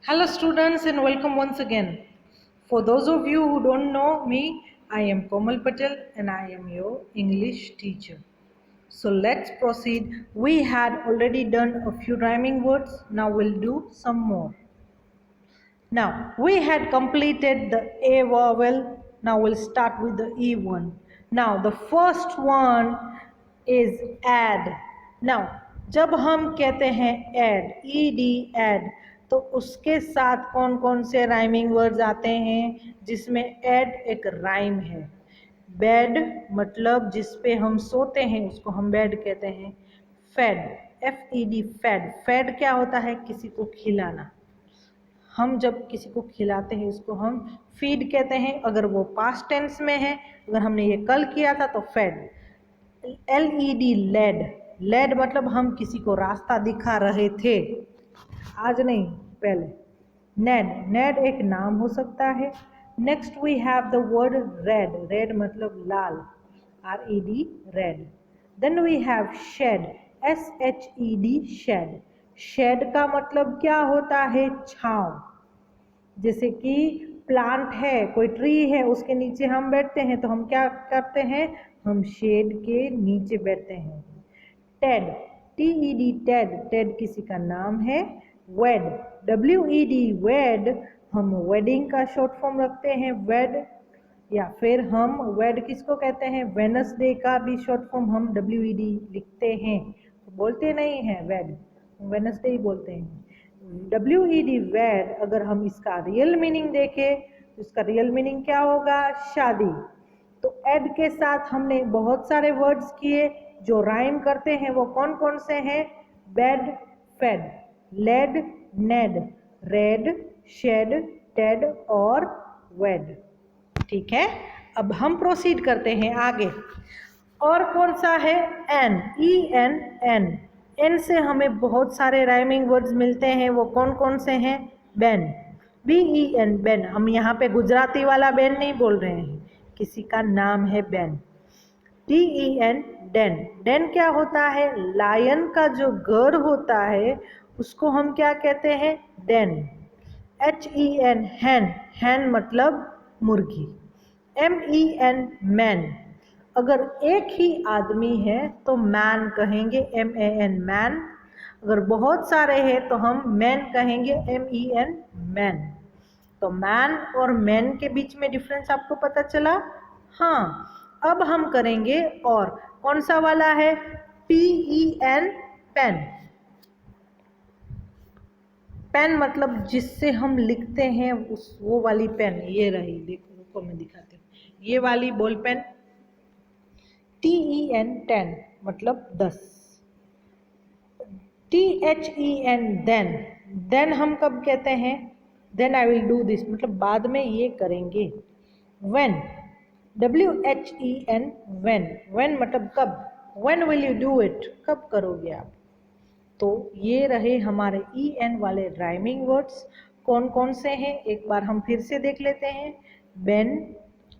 Hello students and welcome once again. For those of you who don't know me, I am Komal Patel and I am your English teacher. So let's proceed. We had already done a few rhyming words. Now we'll do some more. Now we had completed the A vowel. Now we'll start with the E one. Now the first one is add. Now जब हम कहते हैं add, ed add, तो उसके साथ कौन कौन से राइमिंग वर्ड्स आते हैं जिसमें add एक राइम है. बेड मतलब जिस पे हम सोते हैं उसको हम बेड कहते हैं. Fade, FED fade. फेड क्या होता है? किसी को खिलाना. हम जब किसी को खिलाते हैं उसको हम फीड कहते हैं. अगर वो पास्ट टेंस में है, अगर हमने ये कल किया था तो फेड. LED lead. लेड मतलब हम किसी को रास्ता दिखा रहे थे, आज नहीं पहले. नेड, नेड एक नाम हो सकता है. Next we have the word red. Red मतलब लाल, RED red. Then we have shed, SHED shed. Shed का मतलब क्या होता है? छांव. जैसे कि प्लांट है, कोई ट्री है, उसके नीचे हम बैठते हैं तो हम क्या करते हैं? हम शेड के नीचे बैठते हैं. Ted, TED Ted. टेड किसी का नाम है. वेड, WED वेड. हम वेडिंग का शॉर्ट फॉर्म रखते हैं वेड. या फिर हम वेड किसको कहते हैं? वेनसडे का भी शॉर्ट फॉर्म हम WED लिखते हैं, तो बोलते नहीं हैं वेड, वेनसडे ही बोलते हैं. WED वेड. अगर हम इसका रियल मीनिंग देखें तो इसका रियल मीनिंग क्या होगा? शादी. तो एड के साथ हमने बहुत सारे वर्ड्स किए जो राइम करते हैं. वो कौन कौन से हैं? बेड, फेड, लेड, नेड, रेड, शेड, टेड और वेड. ठीक है, अब हम प्रोसीड करते हैं आगे. और कौन सा है? N, EN. एन से हमें बहुत सारे राइमिंग वर्ड्स मिलते हैं. वो कौन कौन से हैं? Ben, BEN Ben. हम यहाँ पे गुजराती वाला बेन नहीं बोल रहे हैं, किसी का नाम है बेन. DEN Dane. डेन क्या होता है? लायन का जो घर होता है उसको हम क्या कहते हैं? डेन. HEN हैन. हैन मतलब मुर्गी. MEN man. अगर एक ही आदमी है तो मैन कहेंगे, MAN मैन. अगर बहुत सारे हैं तो हम मैन कहेंगे, MEN मैन. तो मैन और मैन के बीच में डिफरेंस आपको पता चला? हाँ. अब हम करेंगे और कौन सा वाला है? PEN pen. पेन मतलब जिससे हम लिखते हैं, उस वो वाली पेन. ये रही, देखो रुको मैं दिखाती हूँ. ये वाली बॉल पेन. TEN 10 मतलब 10. THEN then. देन हम कब कहते हैं? Then I will do this मतलब बाद में ये करेंगे. When, WHEN when. व्हेन मतलब कब. When will you do it, कब करोगे आप. तो ये रहे हमारे EN वाले राइमिंग वर्ड्स. कौन कौन से हैं एक बार हम फिर से देख लेते हैं. Ben,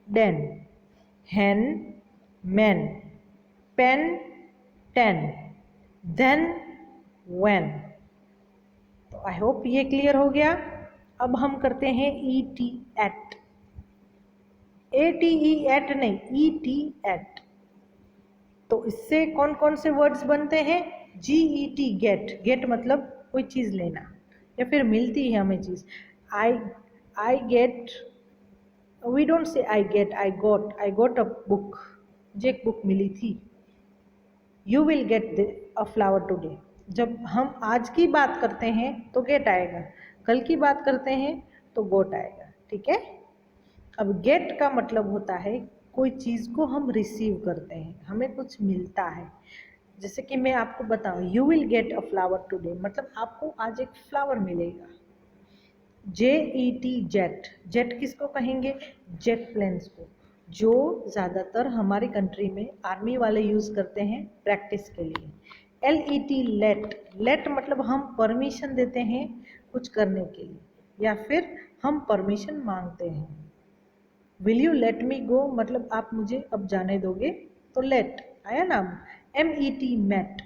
den, hen, man, pen, ten, then, when. तो आई होप ये क्लियर हो गया. अब हम करते हैं ET एट. ATE एट नहीं, ET एट. तो इससे कौन कौन से वर्ड्स बनते हैं? GET gate. गेट मतलब कोई चीज़ लेना या फिर मिलती है हमें चीज़. I get, we don't say I get, I got a book. मुझे एक बुक मिली थी. You will get a flower today. जब हम आज की बात करते हैं तो गेट आएगा, कल की बात करते हैं तो गोट आएगा. ठीक है. अब गेट का मतलब होता है कोई चीज़ को हम रिसीव करते हैं, हमें कुछ मिलता है. जैसे कि मैं आपको बताऊं, you will get a flower today मतलब आपको आज एक फ्लावर मिलेगा. JET jet. जेट किसको कहेंगे? जेट प्लेन्स को, जो ज़्यादातर हमारी कंट्री में आर्मी वाले यूज़ करते हैं प्रैक्टिस के लिए. LET late. लेट मतलब हम परमिशन देते हैं कुछ करने के लिए या फिर हम परमिशन मांगते हैं. विल यू लेट मी गो मतलब आप मुझे अब जाने दोगे, तो लेट आया नाम. MET met.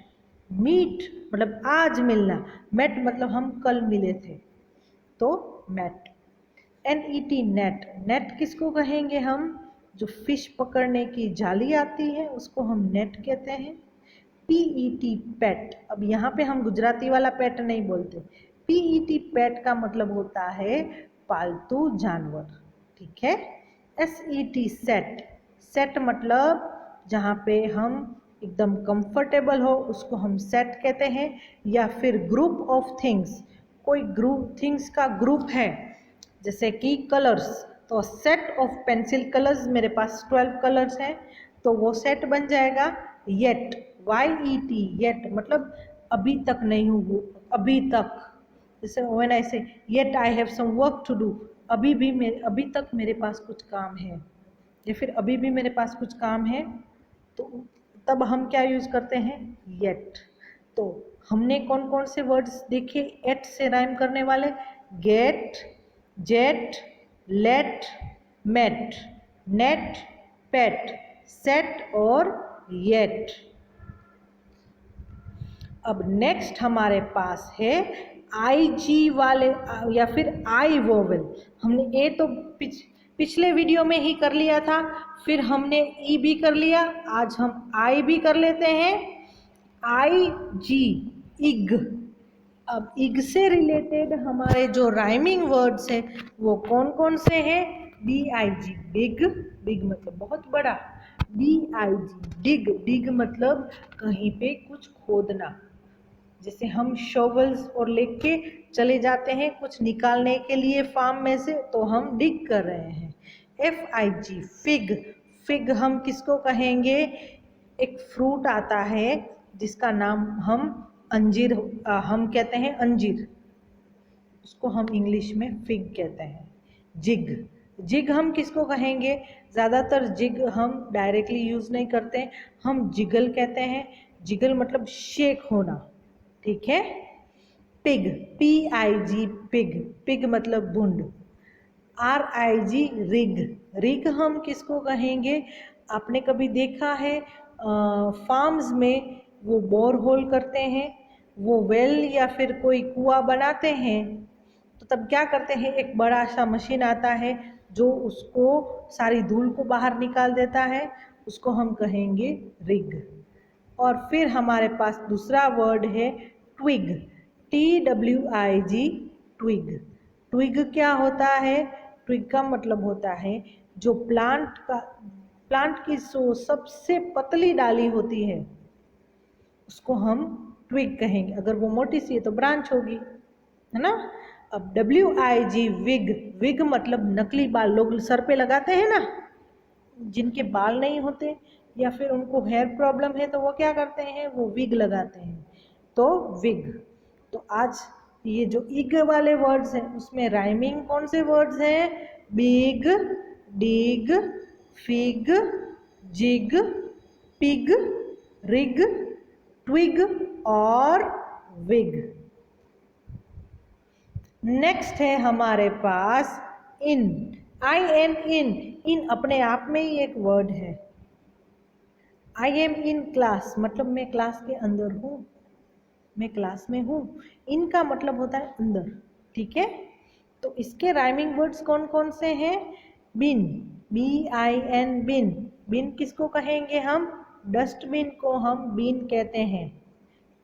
मीट मतलब आज मिलना. मेट मतलब हम कल मिले थे. तो मैट। NET नेट, नेट किसको कहेंगे हम? जो फिश पकड़ने की जाली आती है उसको हम नेट कहते हैं। PET पेट, अब यहाँ पे हम गुजराती वाला पेट नहीं बोलते। PET पेट का मतलब होता है पालतू जानवर, ठीक है। SET सेट, सेट मतलब जहाँ पे हम एकदम कंफर्टेबल हो उसको हम सेट कहते हैं। या फिर ग्रुप ऑफ थिंग्स, कोई ग्रुप थिंग्स का ग्रुप है, जैसे कि कलर्स, तो सेट ऑफ पेंसिल कलर्स, मेरे पास 12 कलर्स हैं तो वो सेट बन जाएगा येट, YET येट, मतलब अभी तक नहीं हूँ, अभी तक। जैसे when I say yet I have some work to do, अभी तक मेरे पास कुछ काम है, या फिर अभी भी मेरे पास कुछ काम है, तो तब हम क्या यूज करते हैं? येट। तो हमने कौन कौन से वर्ड्स देखे एट से राइम करने वाले? Get, jet, let, met, net, pet, set और येट। अब नेक्स्ट हमारे पास है IG वाले या फिर आई वोवेल। हमने ए तो पिछले वीडियो में ही कर लिया था, फिर हमने ई भी कर लिया, आज हम आई भी कर लेते हैं। IG इग। अब इग से रिलेटेड हमारे जो राइमिंग वर्ड्स है वो कौन कौन से हैं? BIG बिग, बिग मतलब बहुत बड़ा। DIG डिग, डिग मतलब कहीं पे कुछ खोदना, जैसे हम शॉवल्स और लेके चले जाते हैं कुछ निकालने के लिए फार्म में से, तो हम डिग कर रहे हैं। FIG फिग, फिग हम किसको कहेंगे? एक फ्रूट आता है जिसका नाम हम अंजीर, हम कहते हैं अंजीर, उसको हम इंग्लिश में फिग कहते हैं। जिग, जिग हम किसको कहेंगे? ज़्यादातर जिग हम डायरेक्टली यूज़ नहीं करते, हम जिगल कहते हैं। जिगल मतलब शेक होना, ठीक है। पिग, PIG पिग, पिग मतलब भुंड। RIG रिग, रिग हम किसको कहेंगे? आपने कभी देखा है फार्म्स में वो बोर होल करते हैं, वो वेल या फिर कोई कुआं बनाते हैं, तो तब क्या करते हैं? एक बड़ा सा मशीन आता है जो उसको सारी धूल को बाहर निकाल देता है, उसको हम कहेंगे रिग। और फिर हमारे पास दूसरा वर्ड है ट्विग, TWIG ट्विग। ट्विग क्या होता है? ट्विग का मतलब होता है जो प्लांट की सबसे पतली डाली होती है उसको हम ट्विग कहेंगे। अगर वो मोटी सी है तो ब्रांच होगी, है ना। अब WIG विग, विग मतलब नकली बाल, लोग सर पे लगाते हैं ना, जिनके बाल नहीं होते या फिर उनको हेयर प्रॉब्लम है तो वो क्या करते हैं? वो विग लगाते हैं, तो विग। तो आज ये जो इग वाले वर्ड्स हैं उसमें राइमिंग कौन से वर्ड्स हैं? Big, dig, fig, jig, pig, rig, twig और विग। नेक्स्ट है हमारे पास इन, IN इन, इन अपने आप में ही एक वर्ड है। I am in क्लास मतलब मैं क्लास के अंदर हूँ, मैं क्लास में हूँ। इनका मतलब होता है अंदर, ठीक है। तो इसके राइमिंग वर्ड्स कौन कौन से हैं? बिन, BIN बिन, बिन किसको कहेंगे हम? डस्टबिन को हम बिन कहते हैं,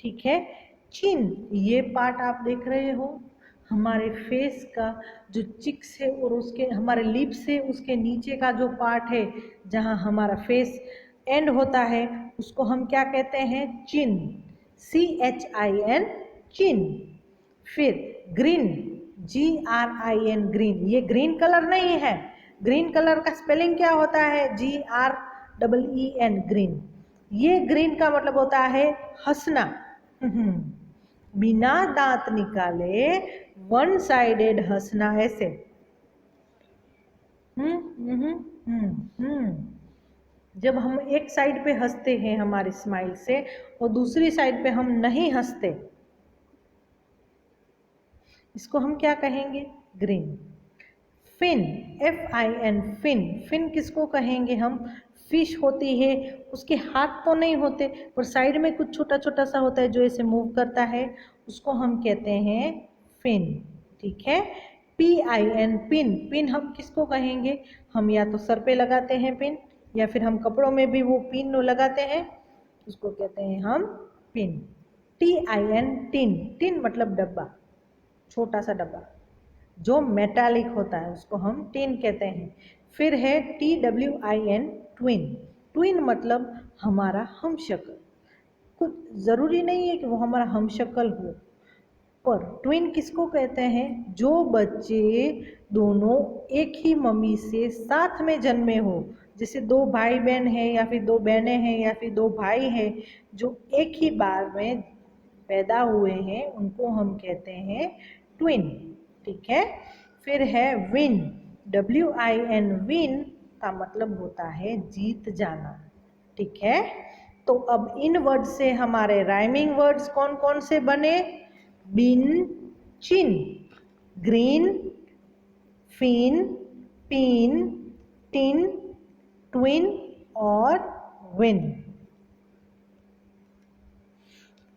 ठीक है। चिन, ये पार्ट आप देख रहे हो हमारे फेस का, जो चिक्स है और उसके हमारे लिप्स है उसके नीचे का जो पार्ट है जहाँ हमारा फेस एंड होता है उसको हम क्या कहते हैं? चिन, CHIN चिन। फिर ग्रीन, GRIN ग्रीन, ये ग्रीन कलर नहीं है, ग्रीन कलर का स्पेलिंग क्या होता है? GREEN green. ये ग्रीन का मतलब होता है हंसना, बिना दांत निकाले वन साइडेड हंसना, ऐसे। जब हम एक साइड पे हंसते हैं हमारे स्माइल से और दूसरी साइड पे हम नहीं हंसते, इसको हम क्या कहेंगे? Green. Fin, FIN fin, fin किसको कहेंगे हम? फिश होती है, उसके हाथ तो नहीं होते पर साइड में कुछ छोटा छोटा सा होता है जो ऐसे मूव करता है, उसको हम कहते हैं फिन, ठीक है। PIN पिन, पिन हम किसको कहेंगे? हम या तो सर पे लगाते हैं पिन, या फिर हम कपड़ों में भी वो पिन लगाते हैं, उसको कहते हैं हम पिन। TIN टिन, टिन मतलब डब्बा, छोटा सा डब्बा जो मेटालिक होता है उसको हम टिन कहते हैं। फिर है TWIN ट्विन, ट्विन मतलब हमारा हमशक्ल। कुछ ज़रूरी नहीं है कि वो हमारा हमशक्ल हो, पर ट्विन किसको कहते हैं? जो बच्चे दोनों एक ही मम्मी से साथ में जन्मे हो, जैसे दो भाई बहन हैं या फिर दो बहनें हैं या फिर दो भाई हैं जो एक ही बार में पैदा हुए हैं, उनको हम कहते हैं ट्विन। ठीक है। फिर है विन, WIN विन का मतलब होता है जीत जाना। ठीक है। तो अब इन वर्ड से हमारे राइमिंग वर्ड्स कौन कौन से बने? Bin, chin, green, fin, pin, tin, twin और विन।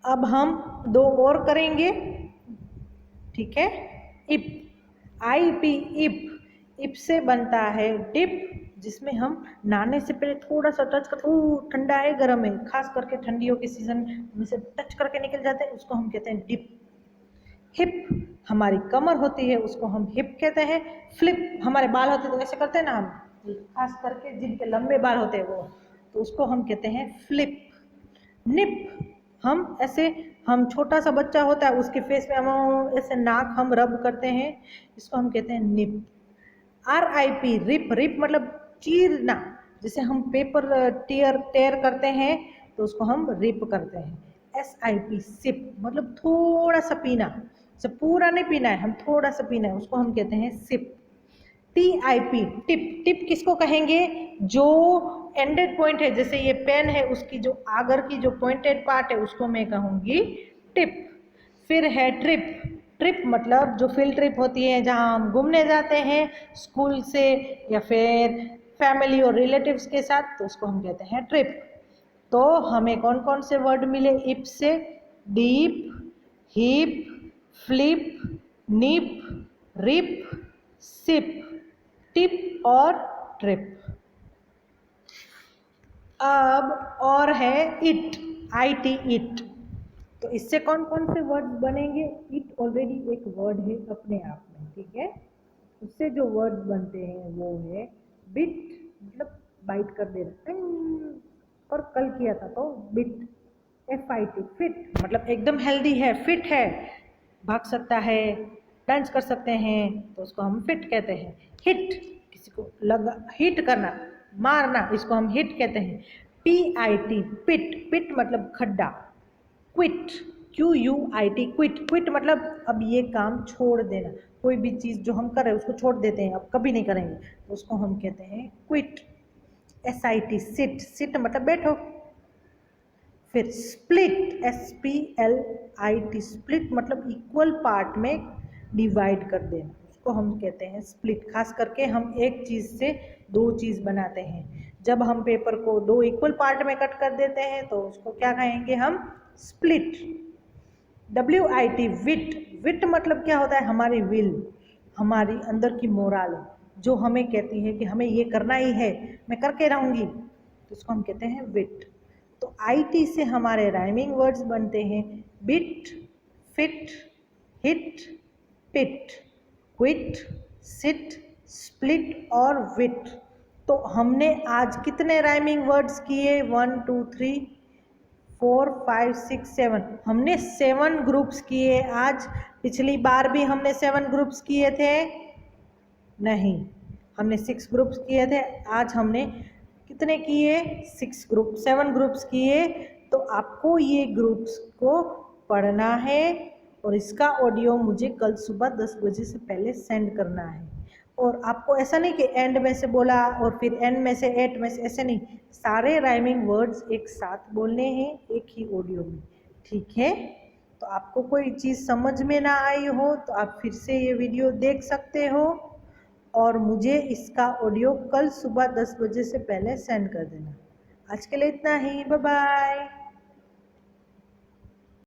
अब हम दो और करेंगे। ठीक है। इप, IP इप, इप से बनता है डिप, जिसमें हम नहाने से पहले थोड़ा सा टच कर, ठंडा है गर्म है, खास करके ठंडियों के सीजन में से टच करके निकल जाते हैं, उसको हम कहते हैं डिप। हिप हमारी कमर होती है, उसको हम हिप कहते हैं। फ्लिप हमारे बाल होते हैं तो ऐसे करते हैं ना हम, खास करके जिनके लंबे बाल होते हैं वो, तो उसको हम कहते हैं फ्लिप। निप हम ऐसे, हम छोटा सा बच्चा होता है उसके फेस में हम ऐसे नाक हम रब करते हैं, इसको हम कहते हैं निप। RIP रिप, रिप मतलब चीरना, जैसे हम पेपर टेयर करते हैं तो उसको हम रिप करते हैं। SIP सिप मतलब थोड़ा सा पीना, जब पूरा नहीं पीना है, हम थोड़ा सा पीना है, उसको हम कहते हैं सिप। TIP टिप, टिप किसको कहेंगे? जो एंडेड पॉइंट है, जैसे ये पेन है उसकी जो आगर की जो पॉइंटेड पार्ट है उसको मैं कहूँगी टिप। फिर है ट्रिप, ट्रिप मतलब जो फील्ड ट्रिप होती है जहाँ हम घूमने जाते हैं स्कूल से या फिर फैमिली और रिलेटिव्स के साथ, तो उसको हम कहते हैं ट्रिप। तो हमें कौन कौन से वर्ड मिले इप से? डीप, हिप, फ्लिप, निप, रिप, सिप, टिप और ट्रिप। अब और है इट, IT इट, तो इससे कौन कौन से वर्ड बनेंगे? इट ऑलरेडी एक वर्ड है अपने आप में, ठीक है। उससे जो वर्ड बनते हैं वो है बिट, मतलब बाइट कर देना, और कल किया था तो बिट। FIT फिट मतलब एकदम हेल्दी है, फिट है, भाग सकता है, डांस कर सकते हैं, तो उसको हम फिट कहते हैं। हिट किसी को लगा, हिट करना, मारना, इसको हम हिट कहते हैं। PIT पिट, पिट मतलब खड्डा। क्विट, QUIT क्विट, क्विट मतलब अब ये काम छोड़ देना, कोई भी चीज़ जो हम कर रहे हैं उसको छोड़ देते हैं, अब कभी नहीं करेंगे, तो उसको हम कहते हैं क्विट। SIT सिट, सिट मतलब बैठो। फिर स्प्लिट, SPLIT स्प्लिट मतलब इक्वल पार्ट में डिवाइड कर देना, उसको हम कहते हैं स्प्लिट। खास करके हम एक चीज़ से दो चीज़ बनाते हैं, जब हम पेपर को दो इक्वल पार्ट में कट कर देते हैं तो उसको क्या कहेंगे हम? स्प्लिट। WIT विट, विट मतलब क्या होता है? हमारी विल, हमारी अंदर की मोरल जो हमें कहती है कि हमें ये करना ही है, मैं करके रहूँगी, तो उसको हम कहते हैं विट। तो IT से हमारे राइमिंग वर्ड्स बनते हैं बिट, फिट, हिट, पिट, क्विट, सिट, स्प्लिट और विट। तो हमने आज कितने राइमिंग वर्ड्स किए? 1 2 3 4 5 6 7, हमने 7 ग्रुप्स किए आज। पिछली बार भी हमने 7 ग्रुप्स किए थे? नहीं, हमने 6 ग्रुप्स किए थे। आज हमने कितने किए? 6 ग्रुप, 7 ग्रुप्स किए। तो आपको ये ग्रुप्स को पढ़ना है और इसका ऑडियो मुझे कल सुबह 10 बजे से पहले सेंड करना है। और आपको ऐसा नहीं कि एंड में से बोला और फिर एंड में से, एट में से, ऐसे नहीं, सारे राइमिंग वर्ड्स एक साथ बोलने हैं एक ही ऑडियो में, ठीक है। तो आपको कोई चीज़ समझ में ना आई हो तो आप फिर से ये वीडियो देख सकते हो और मुझे इसका ऑडियो कल सुबह 10 बजे से पहले सेंड कर देना। आज के लिए इतना ही, बाय बाय।